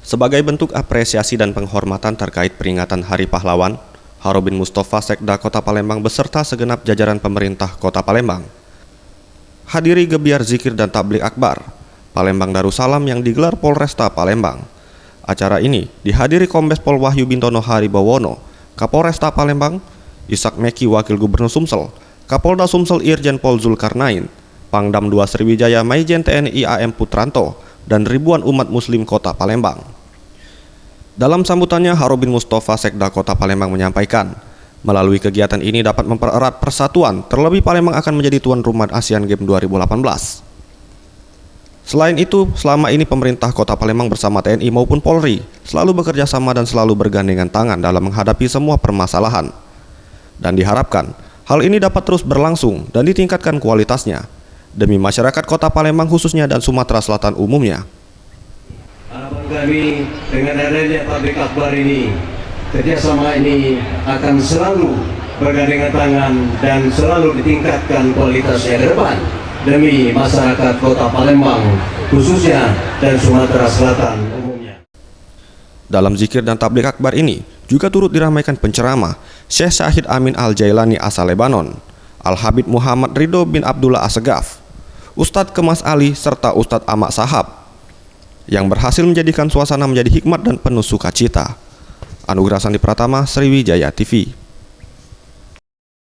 Sebagai bentuk apresiasi dan penghormatan terkait peringatan Hari Pahlawan, Harobin Mustafa Sekda Kota Palembang beserta segenap jajaran pemerintah Kota Palembang hadiri gebiar zikir dan tablik akbar Palembang Darussalam yang digelar Polresta Palembang. Acara ini dihadiri Kombes Pol Wahyu Bintono Haribawono, Kapolresta Palembang, Ishak Meki Wakil Gubernur Sumsel, Kapolda Sumsel Irjen Pol Zulkarnain, Pangdam 2 Sriwijaya Maijen TNI AM Putranto, dan ribuan umat muslim Kota Palembang. Dalam sambutannya, Harobin Mustafa Sekda Kota Palembang menyampaikan, melalui kegiatan ini dapat mempererat persatuan, terlebih Palembang akan menjadi tuan rumah Asian Games 2018. Selain itu, selama ini pemerintah Kota Palembang bersama TNI maupun Polri selalu bekerja sama dan selalu bergandengan tangan dalam menghadapi semua permasalahan. Dan diharapkan, hal ini dapat terus berlangsung dan ditingkatkan kualitasnya, demi masyarakat Kota Palembang khususnya dan Sumatera Selatan umumnya. Harapan kami dengan adanya tablik akbar ini, kerjasama ini akan selalu bergandengan tangan dan selalu ditingkatkan kualitasnya ke depan demi masyarakat Kota Palembang khususnya dan Sumatera Selatan umumnya. Dalam zikir dan tablik akbar ini juga turut diramaikan penceramah Syekh Syahid Amin Al-Jailani asal Lebanon, Al-Habib Muhammad Ridho bin Abdullah Assegaf, Ustadz Kemas Ali serta Ustadz Amak Sahab yang berhasil menjadikan suasana menjadi hikmat dan penuh sukacita. Anugerah Sandi Pratama, Sriwijaya TV.